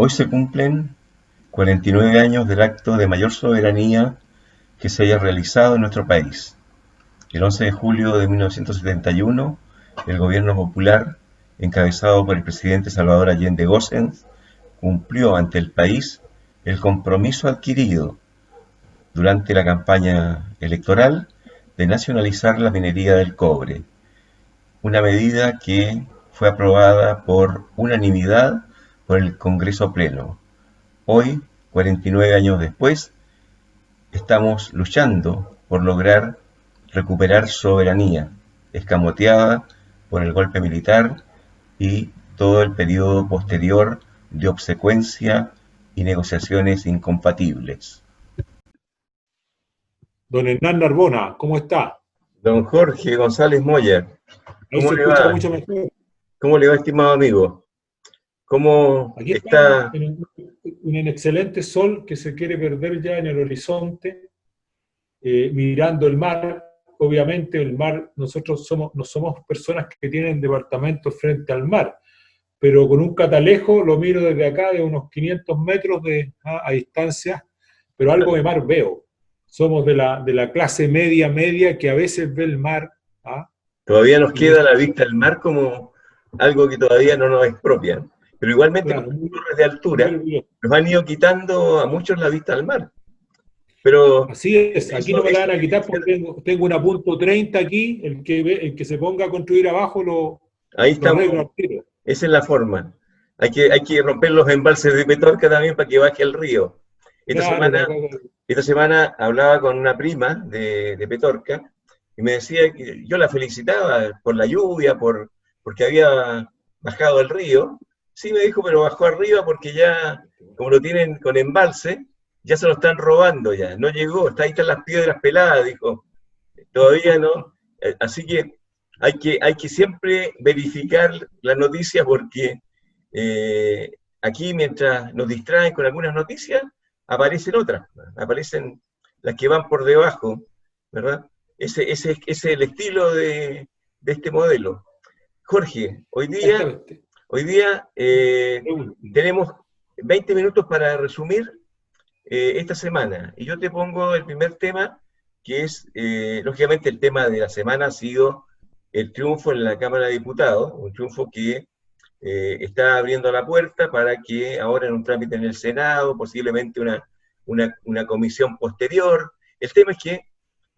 Hoy se cumplen 49 años del acto de mayor soberanía que se haya realizado en nuestro país. El 11 de julio de 1971, el gobierno popular, encabezado por el presidente Salvador Allende Gossens, cumplió ante el país el compromiso adquirido durante la campaña electoral de nacionalizar la minería del cobre, una medida que fue aprobada por unanimidad por el Congreso Pleno. Hoy, 49 años después, estamos luchando por lograr recuperar soberanía, escamoteada por el golpe militar y todo el periodo posterior de obsecuencia y negociaciones incompatibles. Don Hernán Narbona, ¿cómo está? Don Jorge González Moya, Ahí ¿cómo se le escucha va? mucho mejor. ¿Cómo le va, estimado amigo? ¿Cómo Aquí estamos está? en un excelente sol que se quiere perder ya en el horizonte, mirando el mar. Obviamente el mar, nosotros no somos personas que tienen departamentos frente al mar, pero con un catalejo lo miro desde acá de unos 500 metros a distancia, pero algo de mar veo. Somos de la clase media que a veces ve el mar. Todavía nos Y queda es, la vista del mar como algo que todavía no nos expropia. Pero igualmente con claro, las muy, torres de muy altura orgulloso. nos han ido quitando a muchos la vista al mar. Pero Así es, aquí no me la eso van a quitar evidencia, porque tengo una punto 30 aquí, el que se ponga a construir abajo ahí lo estamos, arreglo al tiro. esa es la forma. Hay que romper los embalses de Petorca también para que baje el río. Esta Claro, semana, esta semana hablaba con una prima de Petorca y me decía que yo la felicitaba por la lluvia, porque había bajado el río. Sí, me dijo, pero bajó arriba porque ya, como lo tienen con embalse, ya se lo están robando ya. No llegó, ahí están las piedras peladas, dijo. Todavía no. Así que hay que siempre verificar la noticia porque aquí mientras nos distraen con algunas noticias, aparecen otras, aparecen las que van por debajo, ¿verdad? Ese es el estilo de este modelo. Jorge, Exactamente. hoy día tenemos 20 minutos para resumir esta semana. Y yo te pongo el primer tema, que es, lógicamente, el tema de la semana ha sido el triunfo en la Cámara de Diputados, un triunfo que está abriendo la puerta para que ahora en un trámite en el Senado, posiblemente una comisión posterior. El tema es que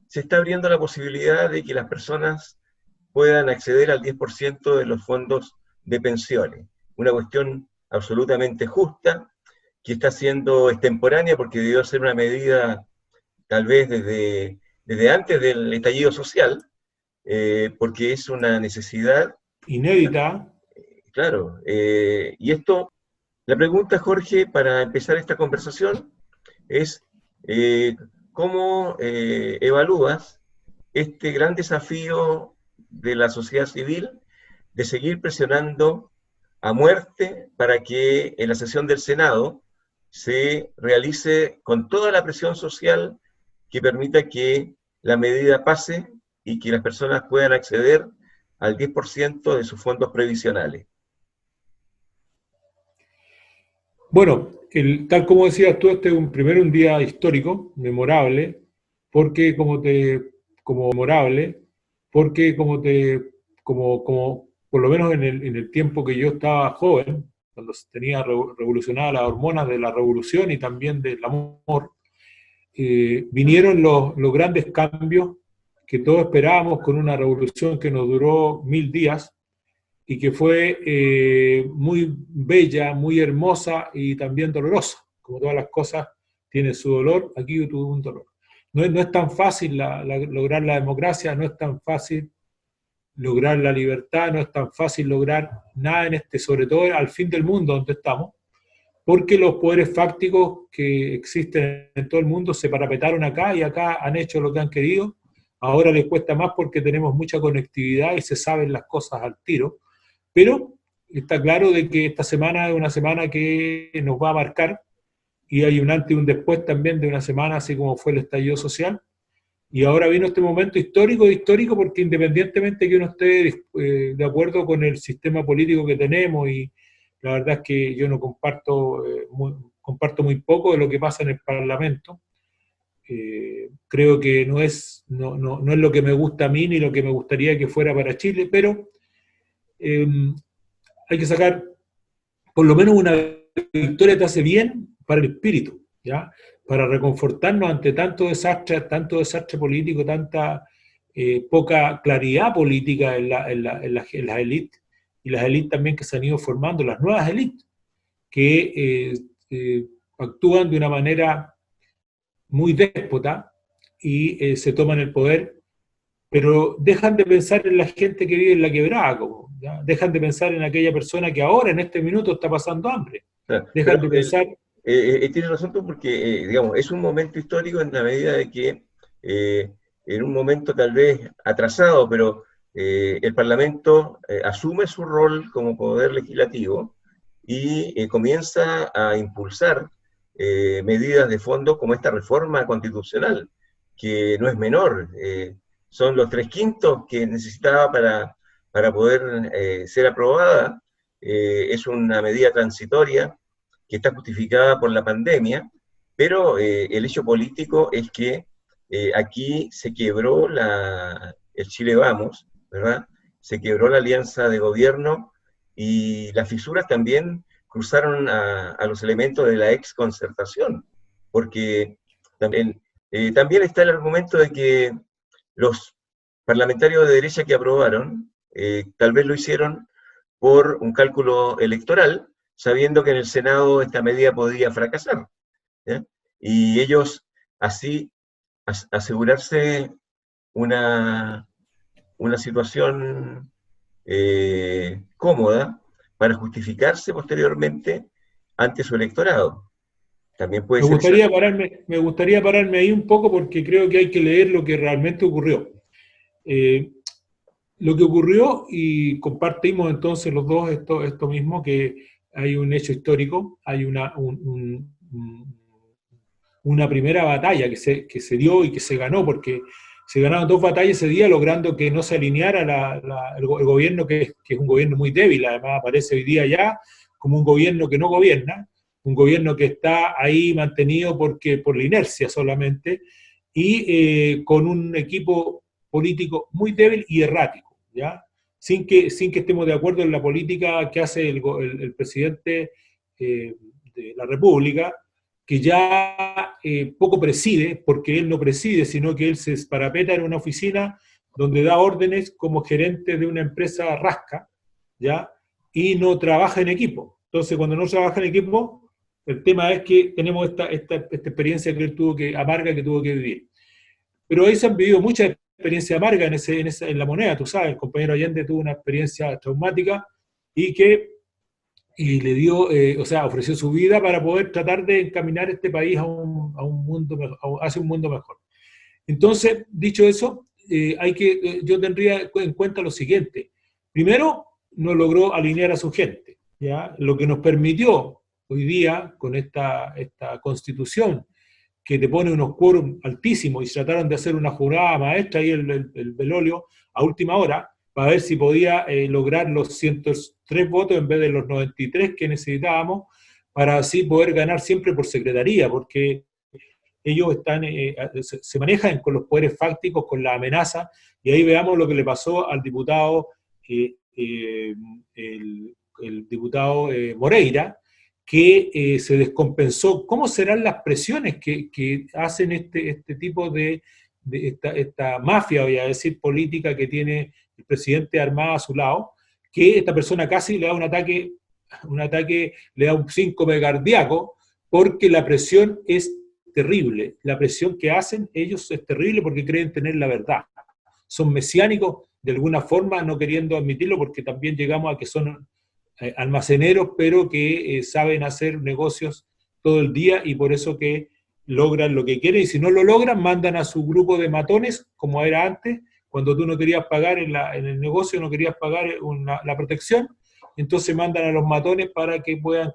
se está abriendo la posibilidad de que las personas puedan acceder al 10% de los fondos de pensiones. Una cuestión absolutamente justa, que está siendo extemporánea porque debió ser una medida tal vez desde antes del estallido social, porque es una necesidad. Inédita. Claro, y esto, la pregunta, Jorge, para empezar esta conversación es, eh, ¿cómo evalúas este gran desafío de la sociedad civil de seguir presionando a muerte para que en la sesión del Senado se realice con toda la presión social que permita que la medida pase y que las personas puedan acceder al 10% de sus fondos previsionales? Bueno, tal como decías tú, este es primero un día histórico, memorable, porque como memorable, porque como por lo menos en el tiempo que yo estaba joven, cuando se tenía revolucionadas las hormonas de la revolución y también del amor, vinieron los grandes cambios que todos esperábamos con una revolución que nos duró 1000 días, y que fue muy bella, muy hermosa y también dolorosa. Como todas las cosas, tiene su dolor, aquí tuvo un dolor. No es tan fácil lograr la democracia, no es tan fácil lograr la libertad, no es tan fácil lograr nada en sobre todo al fin del mundo donde estamos, porque los poderes fácticos que existen en todo el mundo se parapetaron acá y acá han hecho lo que han querido. Ahora les cuesta más porque tenemos mucha conectividad y se saben las cosas al tiro, pero está claro de que esta semana es una semana que nos va a marcar, y hay un antes y un después también de una semana, así como fue el estallido social. Y ahora vino este momento histórico porque independientemente que uno esté de acuerdo con el sistema político que tenemos La verdad es que yo no comparto, comparto muy poco de lo que pasa en el Parlamento. Creo que no es lo que me gusta a mí ni lo que me gustaría que fuera para Chile, pero eh, hay que sacar por lo menos una victoria te hace bien para el espíritu, ¿ya? Para reconfortarnos ante tanto desastre político, tanta poca claridad política en las élites, y las élites también que se han ido formando, las nuevas élites, que actúan de una manera muy déspota y se toman el poder, pero dejan de pensar en la gente que vive en la quebrada, como, ¿ya? Dejan de pensar en aquella persona que ahora, en este minuto, está pasando hambre. Claro, pero Dejan de pensar. tienes razón tú porque, digamos, es un momento histórico en la medida de que en un momento tal vez atrasado, pero el Parlamento asume su rol como poder legislativo y comienza a impulsar medidas de fondo como esta reforma constitucional, que no es menor, son los 3/5 que necesitaba para poder ser aprobada. Es una medida transitoria que está justificada por la pandemia, pero el hecho político es que aquí se quebró el Chile Vamos, ¿verdad? Se quebró la alianza de gobierno y las fisuras también cruzaron a los elementos de la ex concertación, porque también está el argumento de que los parlamentarios de derecha que aprobaron tal vez lo hicieron por un cálculo electoral, sabiendo que en el Senado esta medida podía fracasar, ¿ya? Y ellos así asegurarse una, una situación cómoda para justificarse posteriormente ante su electorado. También puede ser esa. Me gustaría pararme ahí un poco porque creo que hay que leer lo que realmente ocurrió. Eh, lo que ocurrió, y compartimos entonces los dos esto mismo, que hay un hecho histórico, hay una primera batalla que se dio y que se ganó, porque se ganaron dos batallas ese día, logrando que no se alineara el gobierno, que es un gobierno muy débil, además aparece hoy día ya como un gobierno que no gobierna, un gobierno que está ahí mantenido por la inercia solamente, y con un equipo político muy débil y errático, ¿ya? Sin que estemos de acuerdo en la política que hace el presidente de la República, que ya poco preside, porque él no preside, sino que él se parapeta en una oficina donde da órdenes como gerente de una empresa rasca, ¿ya? Y no trabaja en equipo. Entonces, cuando no trabaja en equipo, el tema es que tenemos esta experiencia que él amarga que tuvo que vivir. Pero ahí se han vivido muchas experiencias amargas en la moneda, tú sabes, el compañero Allende tuvo una experiencia traumática y le dio, o sea, ofreció su vida para poder tratar de encaminar este país hacia un mundo mejor. Entonces, dicho eso, yo tendría en cuenta lo siguiente. Primero, no logró alinear a su gente, ¿ya? Lo que nos permitió hoy día, con esta constitución, que te pone unos quórum altísimos, y trataron de hacer una jurada maestra ahí el Belolio a última hora, para ver si podía lograr los 103 votos en vez de los 93 que necesitábamos, para así poder ganar siempre por secretaría, porque ellos se manejan con los poderes fácticos, con la amenaza, y ahí veamos lo que le pasó al diputado, el diputado Moreira, que se descompensó. ¿Cómo serán las presiones que hacen este tipo de esta mafia, voy a decir, política que tiene el presidente armado a su lado, que esta persona casi le da un ataque, le da un síncope cardíaco, porque la presión es terrible. La presión que hacen ellos es terrible porque creen tener la verdad. Son mesiánicos de alguna forma, no queriendo admitirlo, porque también llegamos a que son almaceneros, pero que saben hacer negocios todo el día, y por eso que logran lo que quieren, y si no lo logran, mandan a su grupo de matones, como era antes, cuando tú no querías pagar en el negocio, no querías pagar la protección, entonces mandan a los matones para que puedan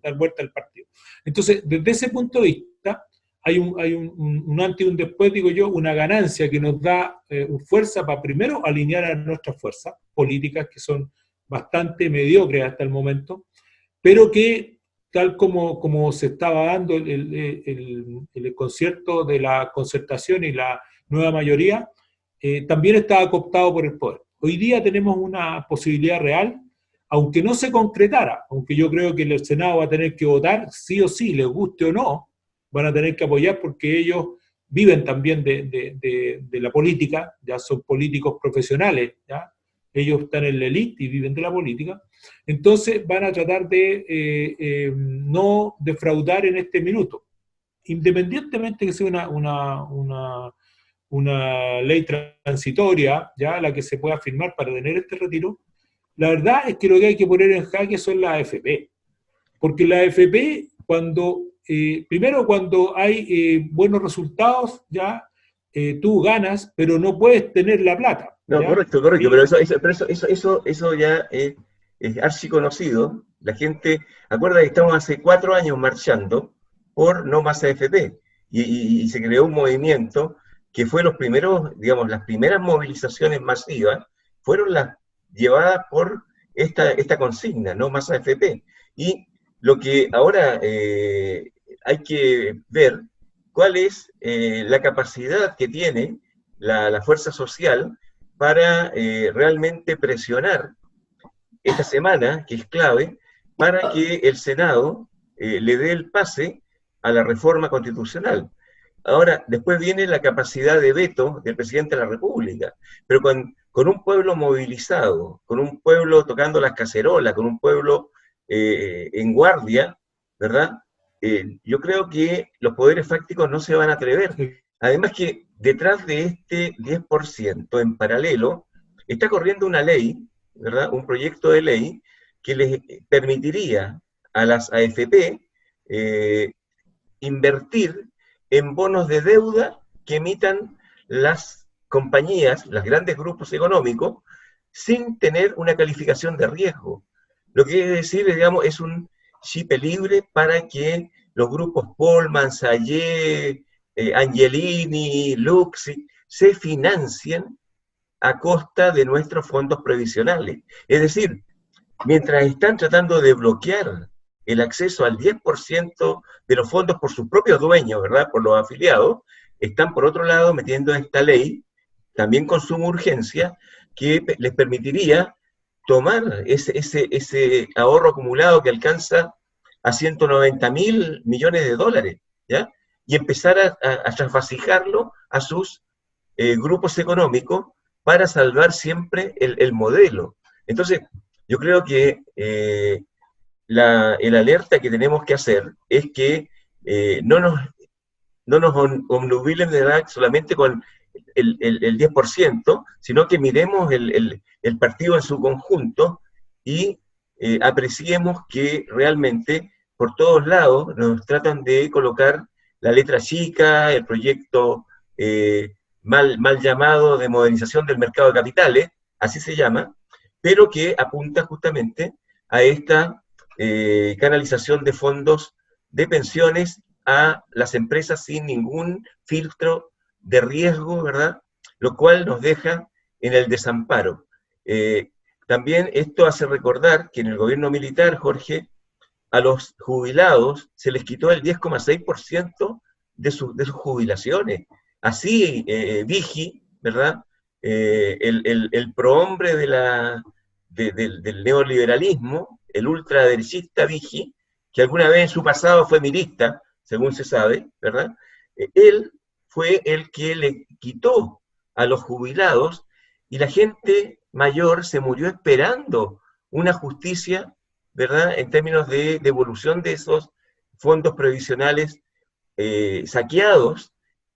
dar vuelta al partido. Entonces, desde ese punto de vista, hay un antes y un después, digo yo, una ganancia que nos da fuerza para primero alinear a nuestras fuerzas políticas, que son bastante mediocres hasta el momento, pero que tal como se estaba dando el concierto de la concertación y la nueva mayoría, también estaba cooptado por el poder. Hoy día tenemos una posibilidad real, aunque no se concretara, aunque yo creo que el Senado va a tener que votar, sí o sí, les guste o no, van a tener que apoyar porque ellos viven también de la política, ya son políticos profesionales, ¿ya? Ellos están en la élite y viven de la política, entonces van a tratar de no defraudar en este minuto, independientemente que sea una ley transitoria, ya la que se pueda firmar para tener este retiro. La verdad es que lo que hay que poner en jaque son las AFP, porque la AFP, primero cuando hay buenos resultados, ya tú ganas, pero no puedes tener la plata. No, ¿Ya? correcto, correcto, pero eso ya es archiconocido. La gente, acuerda que estamos hace 4 años marchando por no más AFP y se creó un movimiento que fue los primeros, digamos, las primeras movilizaciones masivas fueron las llevadas por esta consigna, no más AFP. Y lo que ahora hay que ver cuál es la capacidad que tiene la fuerza social para realmente presionar esta semana, que es clave, para que el Senado le dé el pase a la reforma constitucional. Ahora, después viene la capacidad de veto del presidente de la República, pero con un pueblo movilizado, con un pueblo tocando las cacerolas, con un pueblo en guardia, ¿verdad? Yo creo que los poderes fácticos no se van a atrever. Sí. Además que detrás de este 10% en paralelo está corriendo una ley, ¿verdad? Un proyecto de ley que les permitiría a las AFP invertir en bonos de deuda que emitan las compañías, los grandes grupos económicos, sin tener una calificación de riesgo. Lo que quiere decir, digamos, es un chip libre para que los grupos Polman, Sayé, Angelini, Luxi, se financien a costa de nuestros fondos previsionales. Es decir, mientras están tratando de bloquear el acceso al 10% de los fondos por sus propios dueños, ¿verdad? Por los afiliados, están por otro lado metiendo esta ley, también con suma urgencia, que les permitiría tomar ese ahorro acumulado que alcanza a 190.000 millones de dólares, ¿ya? Y empezar a trasvasijarlo a sus grupos económicos para salvar siempre el modelo. Entonces, yo creo que el alerta que tenemos que hacer es que no nos obnubilen de edad solamente con el 10%, sino que miremos el partido en su conjunto y apreciemos que realmente por todos lados nos tratan de colocar la letra chica, el proyecto mal llamado de modernización del mercado de capitales, así se llama, pero que apunta justamente a esta canalización de fondos de pensiones a las empresas sin ningún filtro de riesgo, ¿verdad? Lo cual nos deja en el desamparo. También esto hace recordar que en el gobierno militar, Jorge, a los jubilados se les quitó el 10,6% de sus jubilaciones. Así, Vigi, ¿verdad? El prohombre del neoliberalismo, el ultraderechista Vigi, que alguna vez en su pasado fue milista, según se sabe, ¿verdad? Él fue el que le quitó a los jubilados y la gente mayor se murió esperando una justicia, ¿verdad? En términos de devolución de esos fondos previsionales saqueados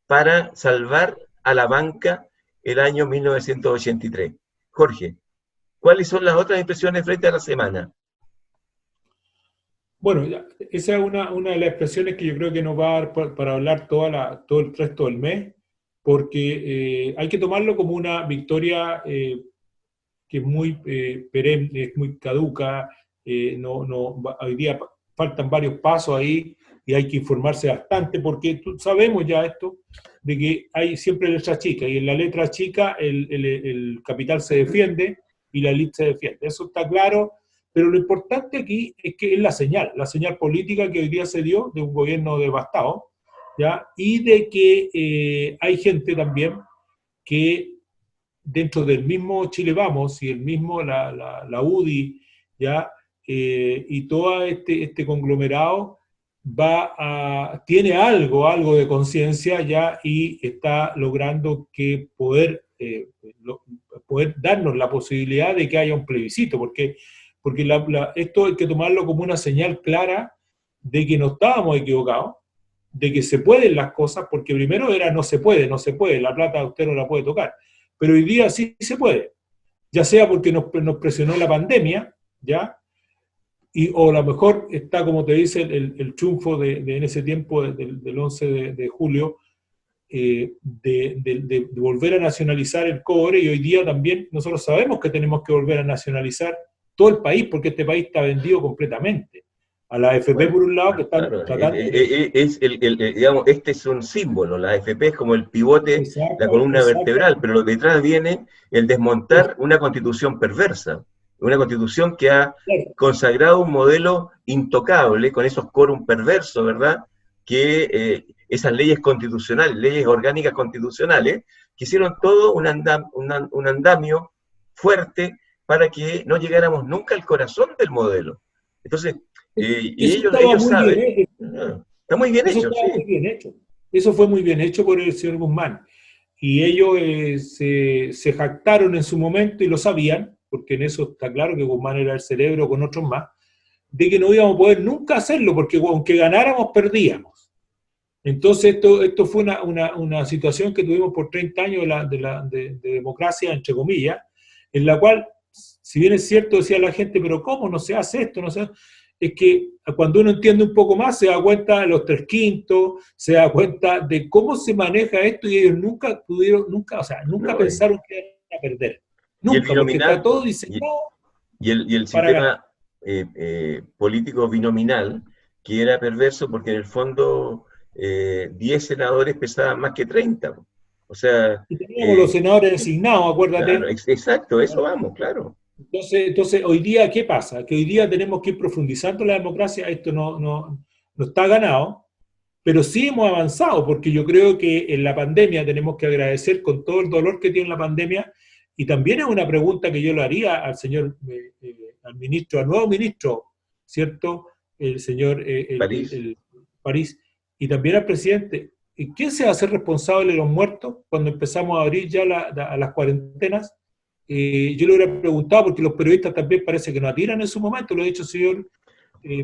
para salvar a la banca el año 1983. Jorge, ¿cuáles son las otras impresiones frente a la semana? Bueno, esa es una de las expresiones que yo creo que nos va a dar para hablar todo el resto del mes, porque hay que tomarlo como una victoria que es muy perenne, es muy caduca, hoy día faltan varios pasos ahí y hay que informarse bastante, porque sabemos ya esto, de que hay siempre letra chica, y en la letra chica el capital se defiende y la élite se defiende. Eso está claro, Pero lo importante aquí es que es la señal política que hoy día se dio de un gobierno devastado, ¿ya? Y de que hay gente también que dentro del mismo Chile Vamos y el mismo la UDI, ¿ya? Y todo este conglomerado tiene algo de conciencia ya y está logrando que poder darnos la posibilidad de que haya un plebiscito, porque esto hay que tomarlo como una señal clara de que no estábamos equivocados, de que se pueden las cosas, porque primero era no se puede, la plata usted no la puede tocar, pero hoy día sí se puede, ya sea porque nos presionó la pandemia, ¿ya? O a lo mejor está, como te dice, el triunfo en ese tiempo del 11 de julio, de volver a nacionalizar el cobre, y hoy día también nosotros sabemos que tenemos que volver a nacionalizar todo el país, porque este país está vendido completamente. A la AFP, bueno, por un lado, que están claro, tratando... digamos, este es un símbolo, la AFP es como el pivote, exacto, la columna vertebral, pero detrás viene el desmontar una constitución perversa, una constitución que ha consagrado un modelo intocable, con esos quórum perversos, ¿verdad?, que esas leyes constitucionales, leyes orgánicas constitucionales, que hicieron todo un andamio fuerte para que no llegáramos nunca al corazón del modelo. Entonces, y ellos saben, está muy bien hecho, sí. Muy bien hecho. Eso fue muy bien hecho por el señor Guzmán. Y ellos se jactaron en su momento, y lo sabían, porque en eso está claro que Guzmán era el cerebro con otros más, de que no íbamos a poder nunca hacerlo, porque aunque ganáramos, perdíamos. Entonces esto fue una situación que tuvimos por 30 años de democracia, entre comillas, en la cual, si bien es cierto, decía la gente, pero ¿cómo no se hace esto? No se hace? Es que cuando uno entiende un poco más, se da cuenta de los 3/5, se da cuenta de cómo se maneja esto, y ellos nunca pensaron que iban a perder. Nunca, porque está todo diseñado. Y el sistema político binominal, que era perverso porque en el fondo 10 senadores pesaban más que 30. O sea... Y teníamos los senadores designados, acuérdate. Claro, exacto, eso vamos, claro. Entonces, hoy día, ¿qué pasa? Que hoy día tenemos que ir profundizando la democracia. Esto no está ganado, pero sí hemos avanzado, porque yo creo que en la pandemia tenemos que agradecer con todo el dolor que tiene la pandemia, y también es una pregunta que yo le haría al señor, al nuevo ministro, ¿cierto? El señor París, y también al presidente. ¿Quién se va a hacer responsable de los muertos cuando empezamos a abrir ya a las cuarentenas? Yo le hubiera preguntado, porque los periodistas también parece que no atiran en su momento, lo ha dicho el señor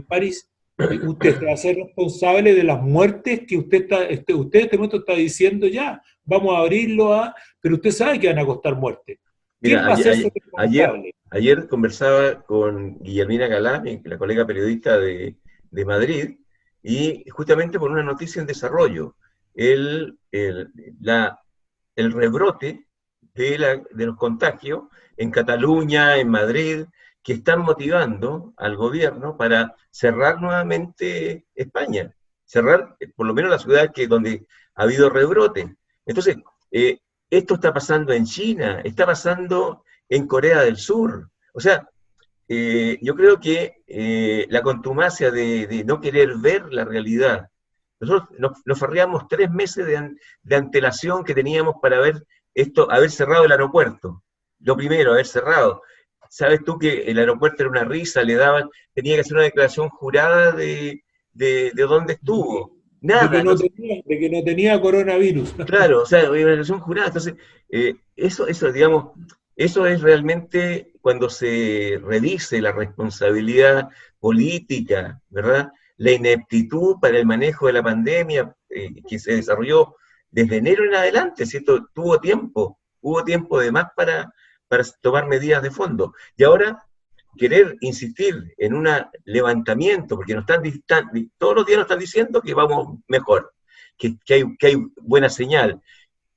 París, usted va a ser responsable de las muertes que usted en este momento está diciendo, ya, vamos a abrirlo, pero usted sabe que van a costar muerte. ¿Quién va a ser responsable? Ayer conversaba con Guillermina Galán, la colega periodista de Madrid, y justamente por una noticia en desarrollo, el rebrote de los contagios en Cataluña, en Madrid, que están motivando al gobierno para cerrar nuevamente España, cerrar por lo menos las ciudades donde ha habido rebrote. Entonces, esto está pasando en China, está pasando en Corea del Sur. O sea, yo creo que la contumacia de no querer ver la realidad. Nosotros nos farreamos 3 meses de antelación que teníamos para ver esto, haber cerrado el aeropuerto. Lo primero, haber cerrado. Sabes tú que el aeropuerto era una risa, tenía que hacer una declaración jurada de dónde estuvo. Nada. De que no tenía coronavirus. Claro, o sea, una declaración jurada. Entonces, eso, digamos, eso es realmente cuando se revise la responsabilidad política, ¿verdad? La ineptitud para el manejo de la pandemia que se desarrolló desde enero en adelante, ¿cierto? Hubo tiempo de más para tomar medidas de fondo. Y ahora, querer insistir en un levantamiento, porque todos los días nos están diciendo que vamos mejor, que hay buena señal.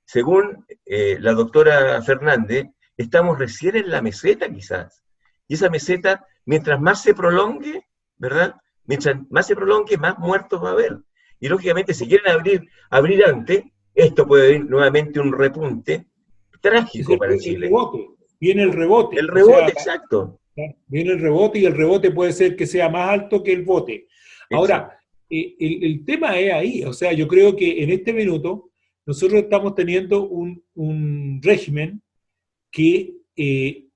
Según la doctora Fernández, estamos recién en la meseta quizás. Y esa meseta, mientras más se prolongue, ¿verdad? Mientras más se prolongue, más muertos va a haber. Y lógicamente, si quieren abrir antes, esto puede venir nuevamente un repunte trágico para Chile. Viene el rebote. El rebote, exacto. Viene el rebote y el rebote puede ser que sea más alto que el bote. Exacto. Ahora, el tema es ahí, o sea, yo creo que en este minuto nosotros estamos teniendo un régimen que, que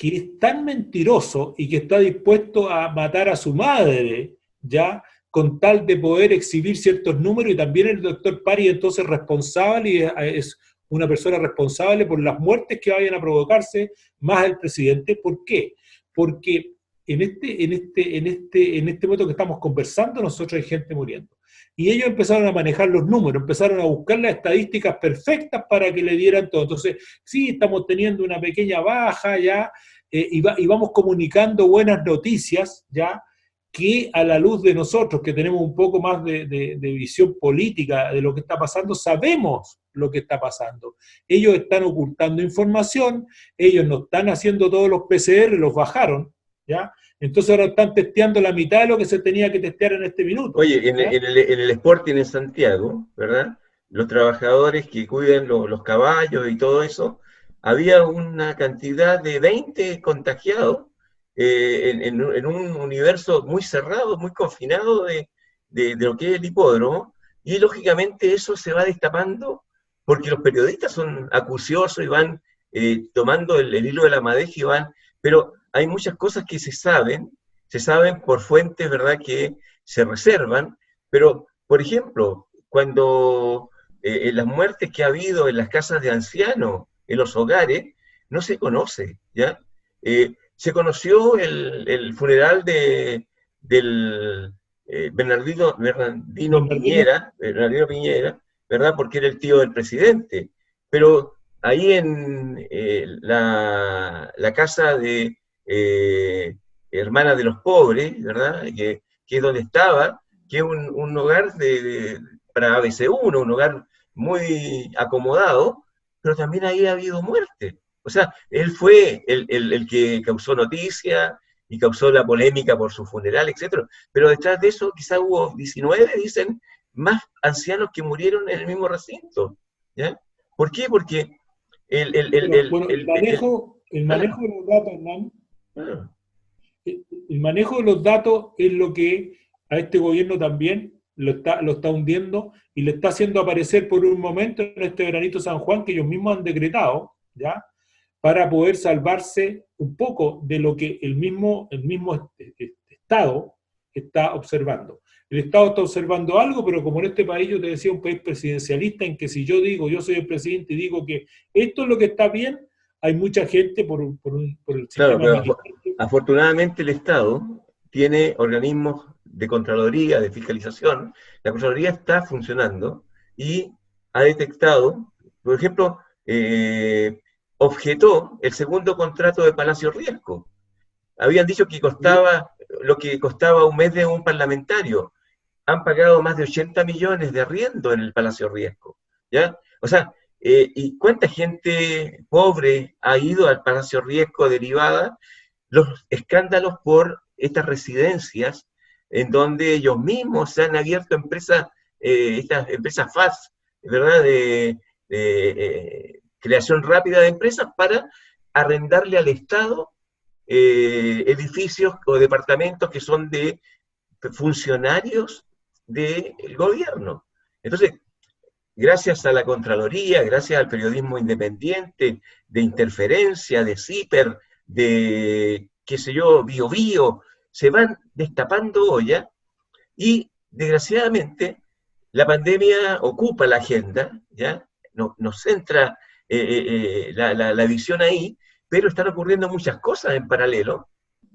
es tan mentiroso y que está dispuesto a matar a su madre, ¿ya? Con tal de poder exhibir ciertos números, y también el doctor Pari entonces responsable, y es una persona responsable por las muertes que vayan a provocarse, más el presidente. ¿Por qué? Porque en este momento que estamos conversando, nosotros hay gente muriendo. Y ellos empezaron a manejar los números, empezaron a buscar las estadísticas perfectas para que le dieran todo. Entonces, sí, estamos teniendo una pequeña baja ya, y vamos comunicando buenas noticias ya, que a la luz de nosotros, que tenemos un poco más de visión política de lo que está pasando, sabemos lo que está pasando. Ellos están ocultando información, ellos no están haciendo todos los PCR, los bajaron, ¿ya? Entonces ahora están testeando la mitad de lo que se tenía que testear en este minuto. Oye, ¿Ya? en el Sporting en Santiago, ¿verdad? Los trabajadores que cuidan los caballos y todo eso, había una cantidad de 20 contagiados en un universo muy cerrado, muy confinado de lo que es el hipódromo, y lógicamente eso se va destapando porque los periodistas son acuciosos y van tomando el hilo de la madeja y van, pero hay muchas cosas que se saben por fuentes, ¿verdad?, que se reservan, pero, por ejemplo, cuando las muertes que ha habido en las casas de ancianos, en los hogares, no se conoce, ¿ya? Se conoció el funeral del Bernardino, Bernardino Piñera, ¿verdad? Porque era el tío del presidente, pero ahí en la casa de Hermana de los Pobres, ¿verdad? Que es donde estaba, que es un hogar para ABC1, un hogar muy acomodado, pero también ahí ha habido muerte. O sea, él fue el que causó noticia y causó la polémica por su funeral, etcétera. Pero detrás de eso quizá hubo 19, dicen, más ancianos que murieron en el mismo recinto. ¿Ya? ¿Por qué? Porque el, el, el, bueno, el, bueno, el, el- el ah, manejo de los datos, Hernán, ah, el manejo de los datos es lo que a este gobierno también lo está hundiendo y le está haciendo aparecer por un momento en este veranito San Juan que ellos mismos han decretado, ¿ya? Para poder salvarse un poco de lo que el mismo Estado está observando. El Estado está observando algo, pero como en este país, yo te decía, un país presidencialista, en que si yo digo, yo soy el presidente y digo que esto es lo que está bien, hay mucha gente por el claro, sistema pero militar. afortunadamente el Estado tiene organismos de Contraloría, de fiscalización. La Contraloría está funcionando y ha detectado, por ejemplo, objetó el segundo contrato de Palacio Riesco. Habían dicho que costaba lo que costaba un mes de un parlamentario. Han pagado más de 80 millones de arriendo en el Palacio Riesco, ¿ya? O sea, ¿y cuánta gente pobre ha ido al Palacio Riesco derivada los escándalos por estas residencias en donde ellos mismos se han abierto empresas, estas empresas FAS, ¿verdad? Creación rápida de empresas para arrendarle al Estado edificios o departamentos que son de funcionarios del gobierno. Entonces, gracias a la Contraloría, gracias al periodismo independiente, de interferencia, de CIPER, de, qué sé yo, Bio Bio, se van destapando ollas y, desgraciadamente, la pandemia ocupa la agenda, ¿ya? Nos centra la visión ahí, pero están ocurriendo muchas cosas en paralelo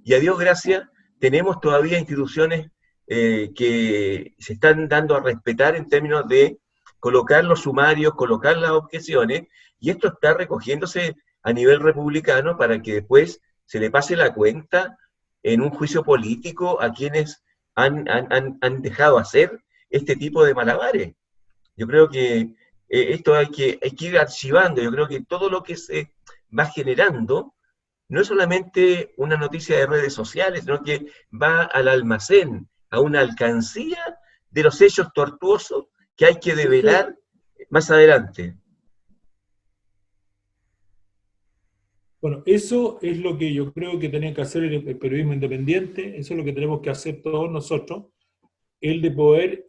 y a Dios gracias tenemos todavía instituciones que se están dando a respetar en términos de colocar los sumarios, colocar las objeciones, y esto está recogiéndose a nivel republicano para que después se le pase la cuenta en un juicio político a quienes han dejado hacer este tipo de malabares. Yo creo que esto hay que ir archivando, yo creo que todo lo que se va generando no es solamente una noticia de redes sociales, sino que va al almacén, a una alcancía de los hechos tortuosos que hay que Eso, develar más adelante. Bueno, eso es lo que yo creo que tiene que hacer el periodismo independiente, eso es lo que tenemos que hacer todos nosotros, el de poder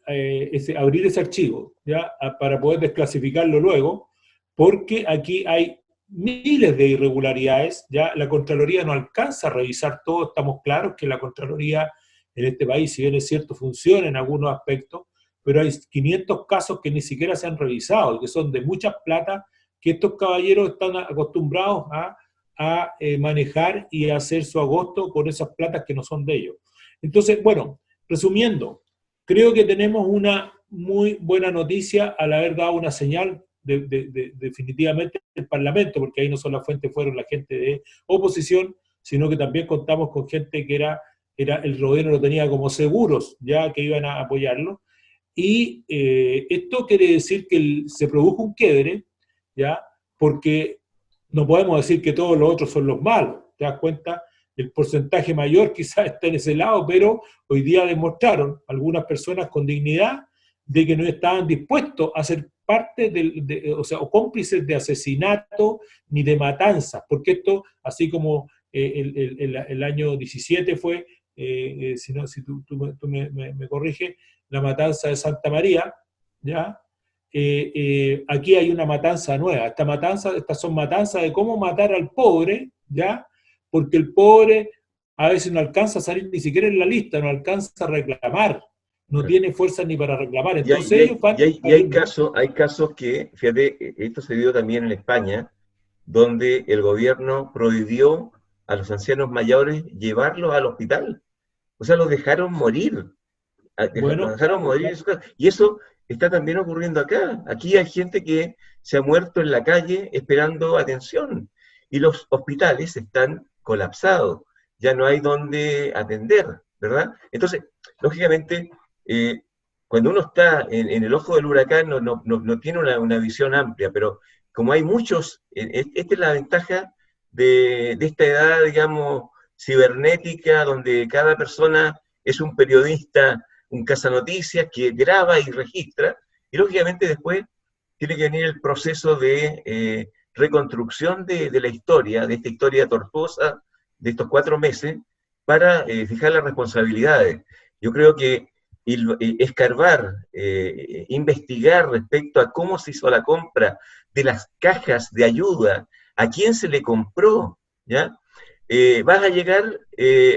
abrir ese archivo, ¿ya? Para poder desclasificarlo luego, porque aquí hay miles de irregularidades, ya la Contraloría no alcanza a revisar todo, estamos claros que la Contraloría en este país, si bien es cierto, funciona en algunos aspectos, pero hay 500 casos que ni siquiera se han revisado, y que son de mucha plata, que estos caballeros están acostumbrados a manejar y a hacer su agosto con esas platas que no son de ellos. Entonces, bueno, resumiendo, creo que tenemos una muy buena noticia al haber dado una señal definitivamente del Parlamento, porque ahí no solo la fuente fueron la gente de oposición, sino que también contamos con gente que el gobierno lo tenía como seguros, ya que iban a apoyarlo. Y esto quiere decir que se produjo un quiebre, ¿ya? Porque no podemos decir que todos los otros son los malos, ¿te das cuenta? El porcentaje mayor quizás está en ese lado, pero hoy día demostraron algunas personas con dignidad de que no estaban dispuestos a ser parte o cómplices de asesinato ni de matanzas, porque esto, así como el año 17 fue, si tú me corriges, la matanza de Santa María, ¿ya? Aquí hay una matanza nueva. Estas son matanzas de cómo matar al pobre, ¿ya? Porque el pobre a veces no alcanza a salir ni siquiera en la lista, no alcanza a reclamar, no tiene fuerza ni para reclamar. Entonces ellos van hay casos que, fíjate, esto se dio también en España, donde el gobierno prohibió a los ancianos mayores llevarlos al hospital. O sea, los dejaron morir. Bueno, Los dejaron morir en su casa. Y eso está también ocurriendo acá. Aquí hay gente que se ha muerto en la calle esperando atención. Y los hospitales están colapsados. Ya no hay donde atender, ¿verdad? Entonces, lógicamente, cuando uno está en el ojo del huracán no tiene una visión amplia, pero como hay muchos, esta es la ventaja de esta edad, digamos, cibernética, donde cada persona es un periodista, un cazanoticias que graba y registra, y lógicamente después tiene que venir el proceso de reconstrucción de la historia, de esta historia tortuosa de estos 4 meses, para fijar las responsabilidades. Yo creo que escarbar, investigar respecto a cómo se hizo la compra de las cajas de ayuda, a quién se le compró, ¿ya? Vas a llegar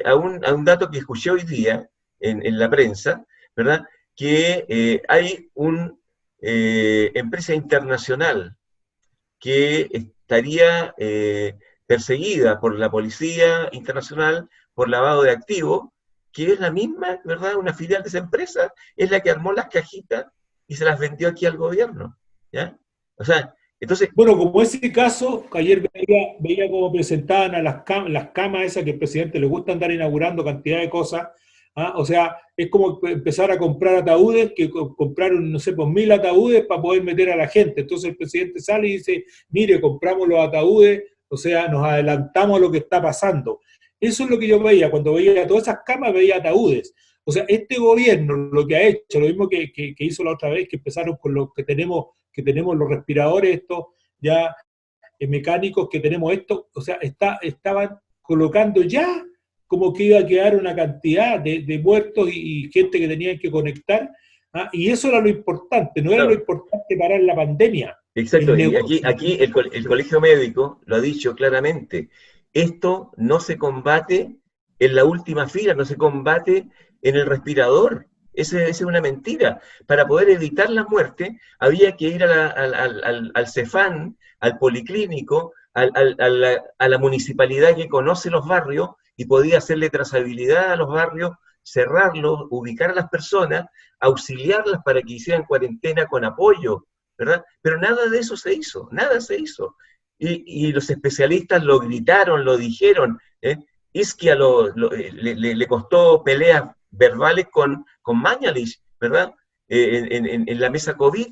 a un dato que escuché hoy día en la prensa, ¿verdad? Que hay una empresa internacional que estaría perseguida por la Policía Internacional por lavado de activos, que es la misma, ¿verdad? Una filial de esa empresa, es la que armó las cajitas y se las vendió aquí al gobierno, ¿ya? O sea, entonces... Bueno, como ese caso, que ayer veía cómo presentaban a las camas esas que al presidente le gusta andar inaugurando cantidad de cosas, ¿ah? O sea, es como empezar a comprar ataúdes, que compraron, no sé, pues 1000 ataúdes para poder meter a la gente. Entonces el presidente sale y dice, mire, compramos los ataúdes, o sea, nos adelantamos a lo que está pasando. Eso es lo que yo veía, cuando veía todas esas camas, veía ataúdes. O sea, este gobierno lo que ha hecho, lo mismo que hizo la otra vez, que empezaron con los que tenemos los respiradores estos ya mecánicos, que tenemos esto, o sea, estaban colocando ya como que iba a quedar una cantidad de muertos y gente que tenían que conectar, ¿ah? Y eso era lo importante, no era Claro. Lo importante parar la pandemia. Exacto, y aquí el Colegio Médico lo ha dicho claramente, esto no se combate en la última fila, no se combate en el respirador, esa es una mentira. Para poder evitar la muerte había que ir al Cefam, al policlínico, a la municipalidad que conoce los barrios y podía hacerle trazabilidad a los barrios, cerrarlos, ubicar a las personas, auxiliarlas para que hicieran cuarentena con apoyo, ¿verdad? Pero nada de eso se hizo, nada se hizo. Y los especialistas lo gritaron, lo dijeron. Isquia le costó peleas verbales con Mañalich, ¿verdad? En la mesa COVID.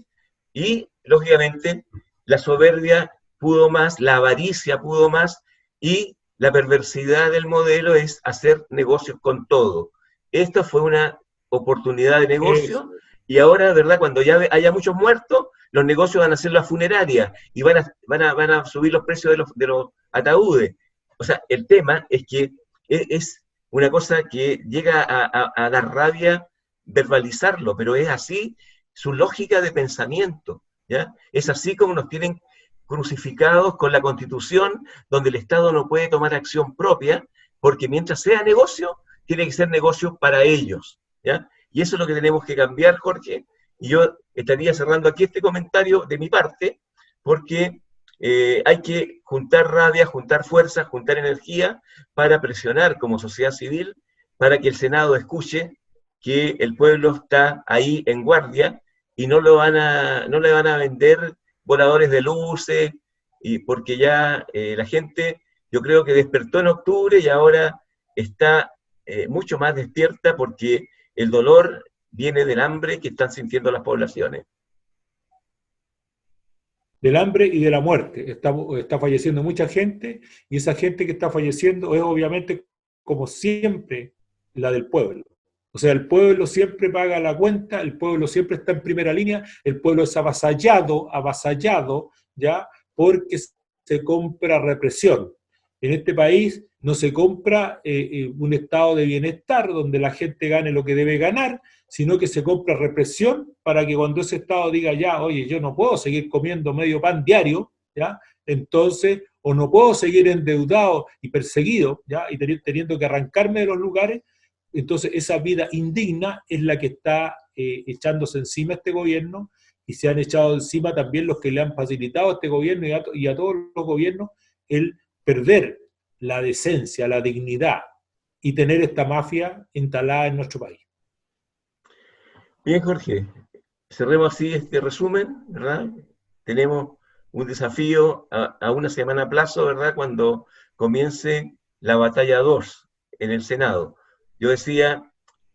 Y, lógicamente, la soberbia pudo más, la avaricia pudo más, y la perversidad del modelo es hacer negocios con todo. Esta fue una oportunidad de negocio, y ahora, ¿verdad? Cuando ya haya muchos muertos, los negocios van a ser las funerarias y van a subir los precios ataúdes. O sea, el tema es que es una cosa que llega a dar rabia verbalizarlo, pero es así su lógica de pensamiento, ¿ya? Es así como nos tienen crucificados con la Constitución, donde el Estado no puede tomar acción propia, porque mientras sea negocio, tiene que ser negocio para ellos, ¿ya? Y eso es lo que tenemos que cambiar, Jorge, y yo estaría cerrando aquí este comentario de mi parte, porque hay que juntar rabia, juntar fuerza, juntar energía para presionar como sociedad civil, para que el Senado escuche que el pueblo está ahí en guardia y no le van a vender voladores de luces, y porque ya la gente, yo creo que despertó en octubre y ahora está mucho más despierta porque el dolor viene del hambre que están sintiendo las poblaciones. Del hambre y de la muerte. Está falleciendo mucha gente y esa gente que está falleciendo es obviamente, como siempre, la del pueblo. O sea, el pueblo siempre paga la cuenta, el pueblo siempre está en primera línea, el pueblo es avasallado, ¿ya? Porque se compra represión. En este país no se compra un estado de bienestar donde la gente gane lo que debe ganar, sino que se compra represión para que cuando ese Estado diga ya, oye, yo no puedo seguir comiendo medio pan diario, ¿ya? Entonces, o no puedo seguir endeudado y perseguido, ¿ya? Y teniendo que arrancarme de los lugares, entonces esa vida indigna es la que está echándose encima este gobierno y se han echado encima también los que le han facilitado a este gobierno y a todos los gobiernos el perder la decencia, la dignidad y tener esta mafia instalada en nuestro país. Bien, Jorge, cerremos así este resumen, ¿verdad? Tenemos un desafío a una semana a plazo, ¿verdad? Cuando comience la batalla 2 en el Senado. Yo decía,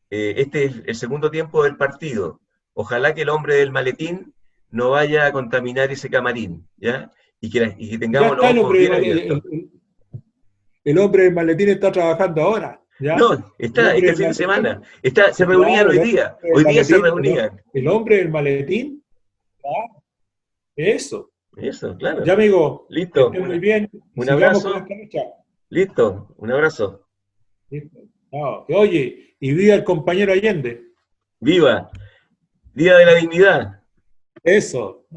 este es el segundo tiempo del partido. Ojalá que el hombre del maletín no vaya a contaminar ese camarín, ¿ya? Y que Ya tengamos está los ojos bien abiertos. el hombre del maletín está trabajando ahora, ¿ya? No, El está hombre este del fin de maletín, semana. Se reunían claro, hoy el hombre día. del Hoy día se maletín, reunían. el hombre del maletín, ¿ya? Eso. Eso, Ya, claro. amigo, que Listo. estén muy bien y Un sigamos con abrazo. esta lucha. Listo. Un abrazo. ¿Listo? No, oye, y viva el compañero Allende. ¡Viva! Día de la Dignidad. Eso.